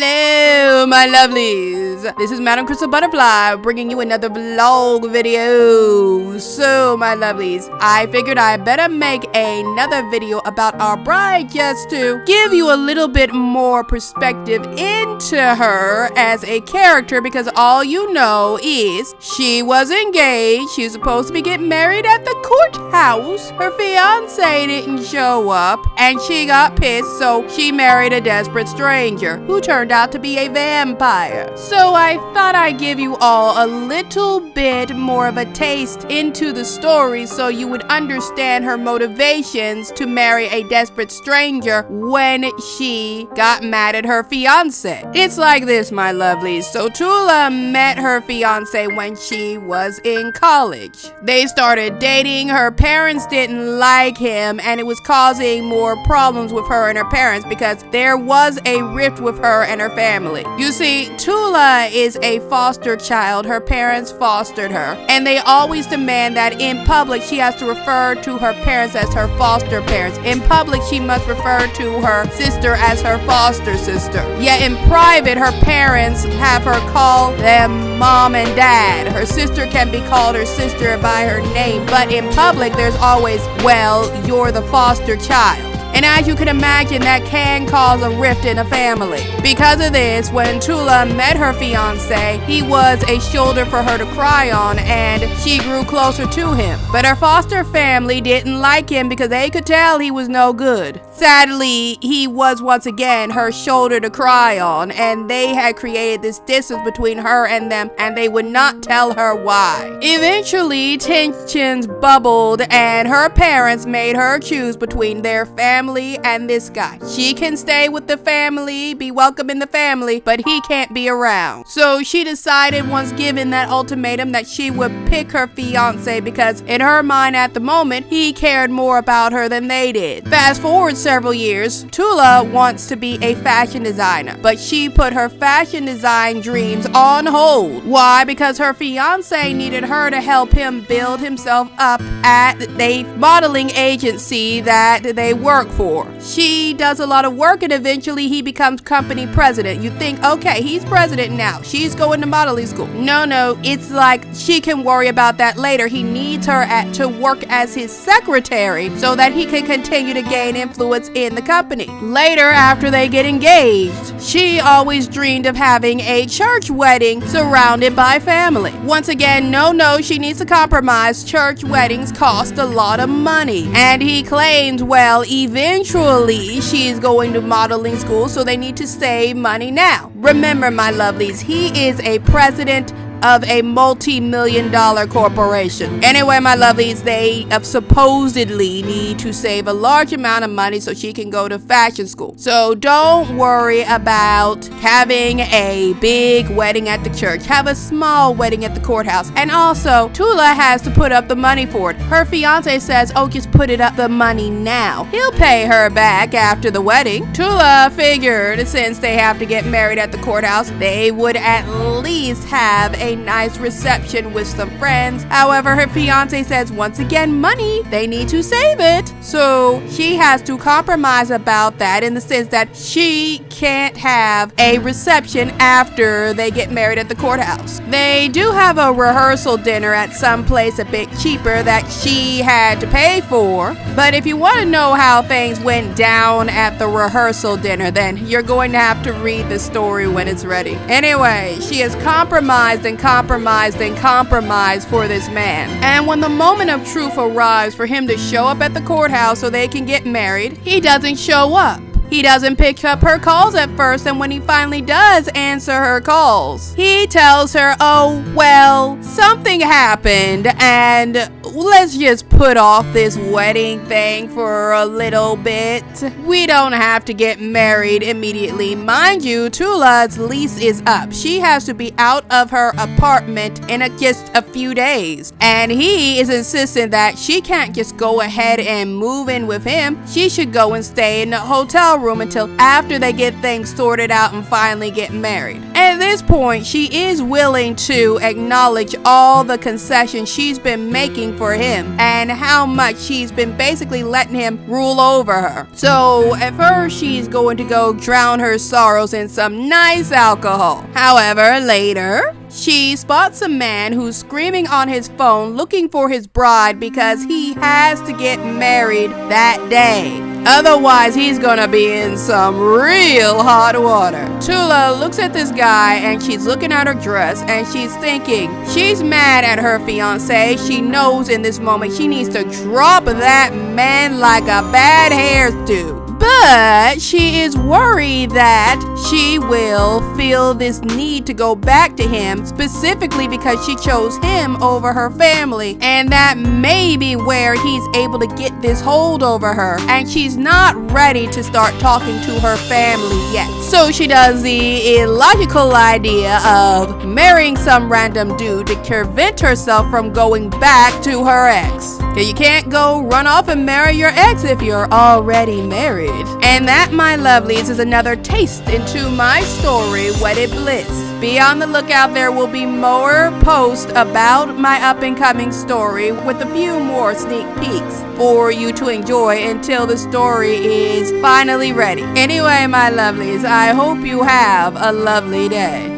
Hello, my lovelies. This is Madam Crystal Butterfly bringing you another vlog video. So, my lovelies, I figured I better make another video about our bride just to give you a little bit more perspective into her as a character, because all you know is she was engaged. She was supposed to be getting married at the courthouse. Her fiancé didn't show up and she got pissed, so she married a desperate stranger who turned out to be a vampire. So I thought I'd give you all a little bit more of a taste into the story so you would understand her motivations to marry a desperate stranger when she got mad at her fiancé. It's like this, my lovelies. So Tula met her fiancé when she was in college. They started dating. Her parents didn't like him and it was causing more problems with her and her parents because there was a rift with her and her family. You see, Tula is a foster child. Her parents fostered her, and they always demand that in public she has to refer to her parents as her foster parents. In public, she must refer to her sister as her foster sister. Yet in private, her parents have her call them mom and dad. Her sister can be called her sister by her name, but in public, there's always, well, you're the foster child. And as you can imagine, that can cause a rift in a family. Because of this, when Tula met her fiancé, he was a shoulder for her to cry on, and she grew closer to him. But her foster family didn't like him because they could tell he was no good. Sadly, he was once again her shoulder to cry on, and they had created this distance between her and them, and they would not tell her why. Eventually, tensions bubbled, and her parents made her choose between their family and this guy. She can stay with the family, be welcome in the family, but he can't be around. So she decided, once given that ultimatum, that she would pick her fiancé because in her mind at the moment, he cared more about her than they did. Fast forward several years, Tula wants to be a fashion designer, but she put her fashion design dreams on hold. Why? Because her fiancé needed her to help him build himself up at the modeling agency that they work for. She does a lot of work and eventually he becomes company president. You think, okay, he's president now. She's going to modeling school. No, it's like she can worry about that later. He needs her to work as his secretary so that he can continue to gain influence in the company. Later, after they get engaged, she always dreamed of having a church wedding surrounded by family. Once again, no, she needs to compromise. Church weddings cost a lot of money. And he claims, well, eventually she's going to modeling school, so they need to save money now. Remember, my lovelies, he is a president of a multi-million-dollar corporation. Anyway, my lovelies, they supposedly need to save a large amount of money so she can go to fashion school. So don't worry about having a big wedding at the church. Have a small wedding at the courthouse. And also, Tula has to put up the money for it. Her fiance says, oh, just put it up the money now. He'll pay her back after the wedding. Tula figured since they have to get married at the courthouse, they would at least have a nice reception with some friends. However, her fiance says, once again, money, they need to save it. So she has to compromise about that in the sense that she can't have a reception after they get married at the courthouse. They do have a rehearsal dinner at some place a bit cheaper that she had to pay for. But if you want to know how things went down at the rehearsal dinner, then you're going to have to read the story when it's ready. Anyway, she has compromised and compromised for this man. And when the moment of truth arrives for him to show up at the courthouse so they can get married, he doesn't show up. He doesn't pick up her calls at first, and when he finally does answer her calls, he tells her, oh, well, something happened, and let's just put off this wedding thing for a little bit. We don't have to get married immediately. Mind you, Tula's lease is up. She has to be out of her apartment in just a few days, and he is insisting that she can't just go ahead and move in with him. She should go and stay in the hotel room until after they get things sorted out and finally get married. At this point, she is willing to acknowledge all the concessions she's been making for him and how much she's been basically letting him rule over her. So at first, she's going to go drown her sorrows in some nice alcohol. However, later, she spots a man who's screaming on his phone looking for his bride because he has to get married that day. Otherwise, he's gonna be in some real hot water. Tula looks at this guy and she's looking at her dress and she's thinking she's mad at her fiancé. She knows in this moment she needs to drop that man like a bad hairdo. But she is worried that she will feel this need to go back to him, specifically because she chose him over her family, and that may be where he's able to get this hold over her, and she's not ready to start talking to her family yet. So she does the illogical idea of marrying some random dude to prevent herself from going back to her ex. You can't go run off and marry your ex if you're already married. And that, my lovelies, is another taste into my story, Wedded Bliss. Be on the lookout, there will be more posts about my up-and-coming story with a few more sneak peeks for you to enjoy until the story is finally ready. Anyway, my lovelies, I hope you have a lovely day.